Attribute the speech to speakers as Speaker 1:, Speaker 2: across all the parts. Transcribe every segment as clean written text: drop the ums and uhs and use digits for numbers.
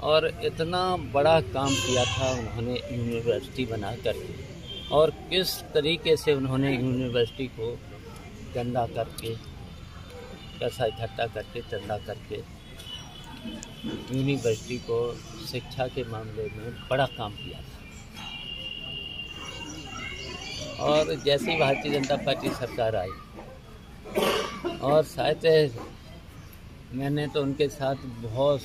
Speaker 1: और इतना बड़ा काम किया था उन्होंने यूनिवर्सिटी बना करके, और किस तरीके से उन्होंने यूनिवर्सिटी को गंदा करके, पैसा इकट्ठा करके, चंदा करके यूनिवर्सिटी को शिक्षा के मामले में बड़ा काम किया था। और जैसे ही भारतीय जनता पार्टी सरकार आई, और शायद मैंने तो उनके साथ बहुत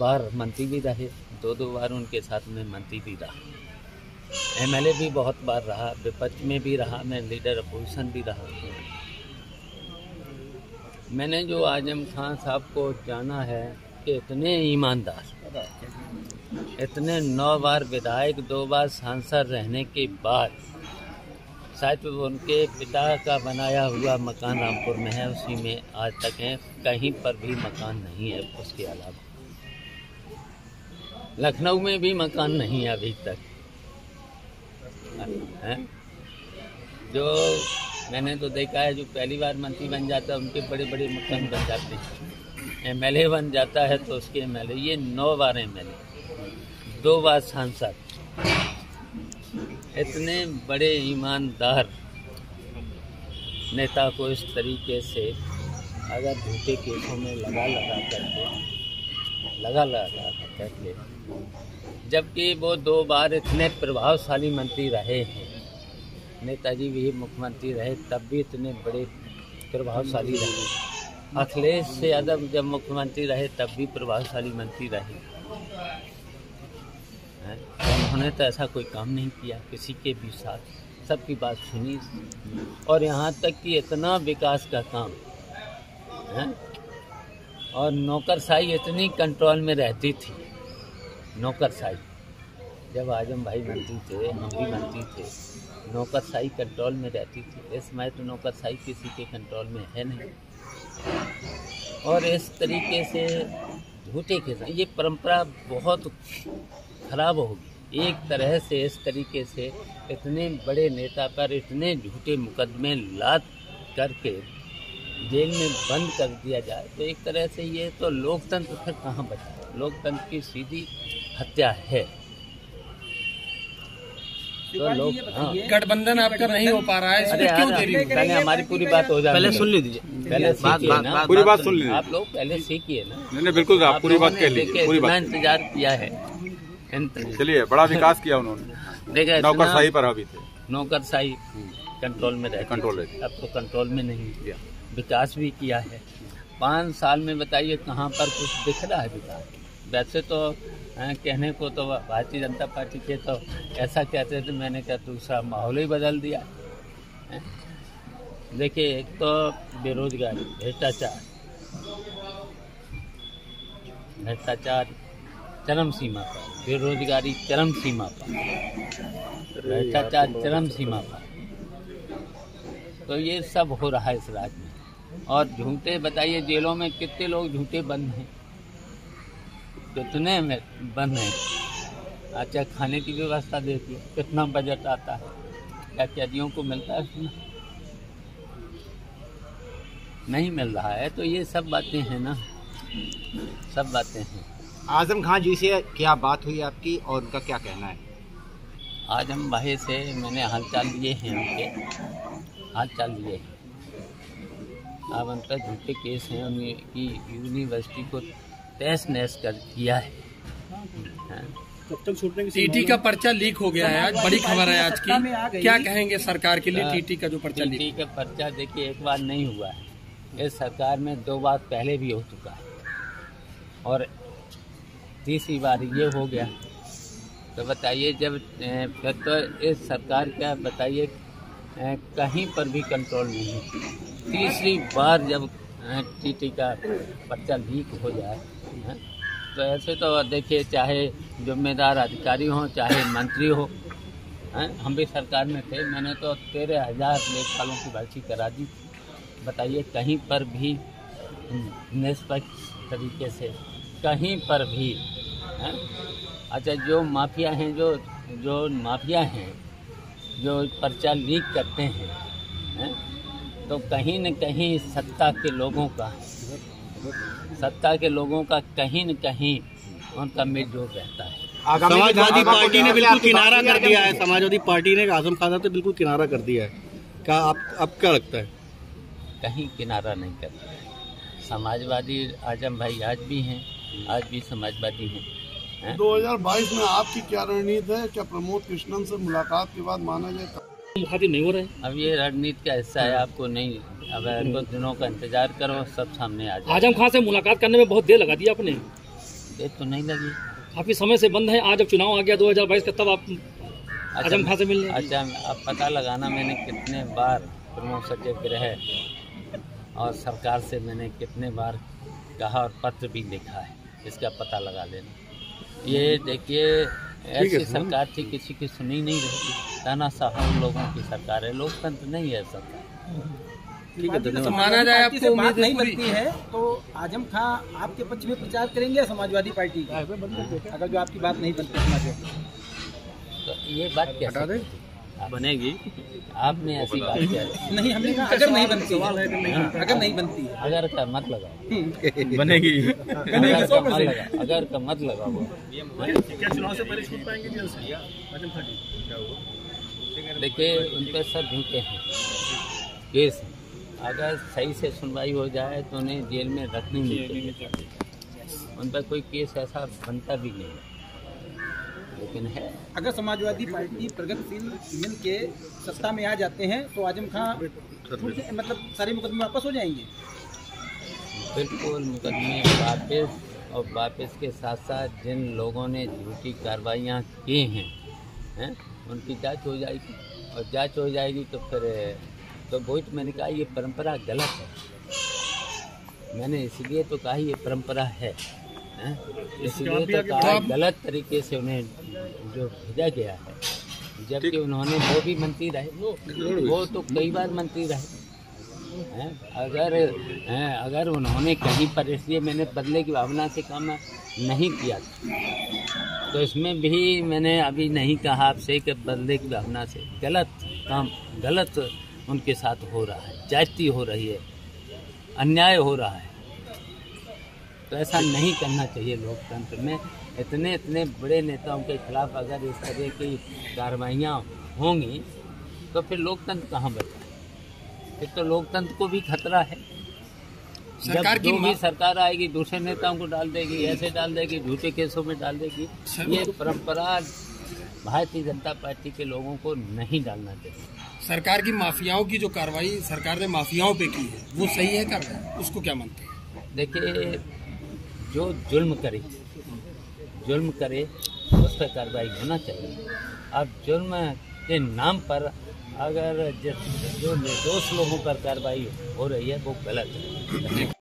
Speaker 1: बार मंत्री भी रहे, दो बार उनके साथ में मंत्री भी रहा, एमएलए भी बहुत बार रहा, विपक्ष में भी रहा, मैं लीडर अपोजिशन भी रहा। मैंने जो आजम खान साहब को जाना है कि इतने ईमानदार, इतने 9 बार विधायक, 2 बार सांसद रहने के बाद शायद उनके पिता का बनाया हुआ मकान रामपुर में है, उसी में आज तक है, कहीं पर भी मकान नहीं है। उसके अलावा लखनऊ में भी मकान नहीं है अभी तक है। जो मैंने तो देखा है, जो पहली बार मंत्री बन जाता है उनके बड़े बड़े मकान बन जाते हैं, एमएलए बन जाता है तो उसके एमएलए, ये 9 बार एमएलए, 2 बार सांसद, इतने बड़े ईमानदार नेता को इस तरीके से अगर झूठे केसों में लगा करके, जबकि वो 2 बार इतने प्रभावशाली मंत्री रहे हैं, नेताजी भी मुख्यमंत्री रहे तब भी इतने बड़े प्रभावशाली रहे, अखिलेश से ज़्यादा जब मुख्यमंत्री रहे तब भी प्रभावशाली मंत्री रहे, उन्होंने तो ऐसा कोई काम नहीं किया किसी के भी साथ, सबकी बात सुनी। और यहाँ तक कि इतना विकास का काम है, और नौकरशाही इतनी कंट्रोल में रहती थी, नौकरशाही, जब आजम भाई मंत्री थे, हम भी मंत्री थे, नौकरशाही कंट्रोल में रहती थी। इस समय तो नौकरशाही किसी के कंट्रोल में है नहीं। और इस तरीके से झूठे के साथ ये परंपरा बहुत खराब होगी। एक तरह से इस तरीके से इतने बड़े नेता पर इतने झूठे मुकदमे लाद करके जेल में बंद कर दिया जाए तो एक तरह से ये तो लोकतंत्र फिर कहाँ बचा? लोकतंत्र की सीधी हत्या है। तो लोग
Speaker 2: गठबंधन आपका नहीं हो पा रहा है, इसमें क्यों देरी?
Speaker 1: पहले हमारी पूरी बात हो जाए,
Speaker 3: पहले सुन लीजिए,
Speaker 1: पहले सीखिए ना,
Speaker 3: पूरी बात सुन लीजिए।
Speaker 1: आप लोग पहले सीखिए ना।
Speaker 3: नहीं बिल्कुल, आप पूरी बात कह लीजिए, पूरी बात।
Speaker 1: इंतजार किया है,
Speaker 3: चलिए, बड़ा विकास किया उन्होंने।
Speaker 1: देखिए,
Speaker 3: नौकरशाही पर अभी थे,
Speaker 1: नौकरशाही कंट्रोल में रहती, अब तो कंट्रोल में नहीं किया। विकास भी किया है 5 साल में, बताइए कहाँ पर कुछ दिख रहा है विकास? वैसे तो कहने को तो भारतीय जनता पार्टी के तो ऐसा कहते थे, मैंने कहा दूसरा माहौल ही बदल दिया। देखिए, एक तो बेरोजगारी, भ्रष्टाचार चरम सीमा पर, बेरोजगारी चरम सीमा पर, भ्रष्टाचार चरम सीमा पर, तो ये सब हो रहा है इस राज्य में। और झूठे, बताइए जेलों में कितने लोग झूठे बंद हैं, कितने में बंद हैं। अच्छा, खाने की व्यवस्था देखिए, कितना बजट आता है, क्या कैदियों को मिलता है उसमें? नहीं मिल रहा है। तो ये सब बातें हैं ना, सब बातें हैं।
Speaker 4: आजम खान जी से क्या बात हुई आपकी और उनका क्या कहना है?
Speaker 1: आजम भाई से मैंने हालचाल लिए हैं, उनके हालचाल लिए हैं। अब उन पर झूठे केस हैं, उनकी यूनिवर्सिटी को तहस नहस कर किया है।
Speaker 2: टीटी का पर्चा लीक हो गया है, आज बड़ी खबर है आज की। क्या कहेंगे सरकार के लिए टीटी का जो पर्चा लीक?
Speaker 1: टीटी का पर्चा देखिए, एक बार नहीं हुआ है, इस सरकार में 2 बार पहले भी हो चुका है और तीसरी बार ये हो गया। तो बताइए जब फिर तो इस सरकार का बताइए कहीं पर भी कंट्रोल नहीं है। तीसरी बार जब टीटी का पर्चा लीक हो जाए तो ऐसे तो देखिए चाहे जिम्मेदार अधिकारी हों चाहे मंत्री हो, हम भी सरकार में थे, मैंने तो 13,000 लेखपालों की भर्ती करा दी। बताइए कहीं पर भी निष्पक्ष तरीके से कहीं पर भी अच्छा जो माफिया हैं जो माफिया हैं जो पर्चा लीक करते हैं तो कहीं न कहीं सत्ता के लोगों का कहीं न कहीं उनका मिलजोल रहता है।
Speaker 5: समाजवादी पार्टी ने बिल्कुल किनारा कर दिया है। समाजवादी पार्टी ने आजम खान से बिल्कुल किनारा कर दिया है। क्या आप क्या लगता है?
Speaker 1: कहीं किनारा नहीं करता है। समाजवादी आजम भाई आज भी समाजवादी हैं।
Speaker 6: 2022 में आपकी क्या रणनीति है? क्या प्रमोद कृष्णन से मुलाकात के बाद माना जाए
Speaker 5: मुखातिब नहीं हो रहे?
Speaker 1: अब ये रणनीति का हिस्सा है, आपको नहीं, अब कुछ दिनों का इंतजार करो, सब सामने आ जाए।
Speaker 5: आजम खान से मुलाकात करने में बहुत देर लगा दी आपने।
Speaker 1: देर तो नहीं लगी,
Speaker 5: काफी समय से बंद है। आज जब चुनाव आ गया 2022 का, तब आप आजम खान से मिलने।
Speaker 1: अच्छा, अब पता लगाना मैंने कितने बार प्रमुख सचिव और सरकार से मैंने कितने बार कहा और पत्र भी लिखा है, इसका पता लगा लेना। ये देखिए ऐसी सरकार थी, किसी की सुनी नहीं रही, तानाशाह लोगों की सरकार है, लोकतंत्र नहीं है सरकार।
Speaker 2: ठीक है, धन्यवाद। माना जाए आपको
Speaker 7: बात नहीं बनती है तो आजम खान आपके पक्ष में प्रचार करेंगे समाजवादी पार्टी का, अगर जो आपकी बात नहीं बनती समाजवादी,
Speaker 1: तो ये बात कैसे बनेगी? आपने ऐसी बात क्या
Speaker 7: नहीं, हमने कहा अगर नहीं बनती है, अगर नहीं बनती है,
Speaker 1: अगर का मत लगाओ
Speaker 2: बनेगी,
Speaker 1: अगर का मत लगाओ।
Speaker 5: क्या चुनाव से पहले छूट पाएंगे जेल से आजम खान?
Speaker 1: देखिए उन पर सब झूठे हैं केस, अगर सही से सुनवाई हो जाए तो उन्हें जेल में रखनी नहीं चाहिए। उन पर कोई केस ऐसा बनता भी नहीं, लेकिन है।
Speaker 7: अगर समाजवादी पार्टी प्रगतिशील मिल के सत्ता में आ जाते हैं तो आजम खान मतलब सारे मुकदमे वापस हो जाएंगे।
Speaker 1: बिल्कुल मुकदमे वापस के साथ साथ जिन लोगों ने झूठी कार्रवाइयाँ की हैं उनकी जांच हो जाएगी, और जांच हो जाएगी तो फिर तो वही तो मैंने कहा ये परंपरा गलत है। मैंने इसलिए तो कहा ये परंपरा है, इसलिए तो कहा गलत तरीके से उन्हें जो भेजा गया है, जबकि उन्होंने वो भी मंत्री रहे, वो तो कई बार मंत्री रहे। अगर उन्होंने कहीं पर, इसलिए मैंने बदले की भावना से काम नहीं किया था, तो इसमें भी मैंने अभी नहीं कहा आपसे कि बदले की भावना से गलत उनके साथ हो रहा है, ज्यादती हो रही है, अन्याय हो रहा है। तो ऐसा नहीं करना चाहिए। लोकतंत्र में इतने बड़े नेताओं के खिलाफ अगर इस तरह की कार्रवाइयाँ होंगी तो फिर लोकतंत्र कहाँ बचा? फिर तो लोकतंत्र को भी खतरा है।
Speaker 2: सरकार
Speaker 1: जब जो भी सरकार आएगी दूसरे नेताओं को डाल देगी, ऐसे डाल देगी, झूठे केसों में डाल देगी। ये परंपरा भारतीय जनता पार्टी के लोगों को नहीं डालना चाहिए।
Speaker 2: सरकार की माफियाओं की जो कार्रवाई सरकार ने माफियाओं पे की है वो सही है कार्रवाई, उसको क्या मानते हैं?
Speaker 1: देखिए जो जुल्म करे उस पर कार्रवाई होना चाहिए। अब जुल्म के नाम पर अगर जो निर्दोष लोगों पर कार्रवाई हो रही है वो गलत है।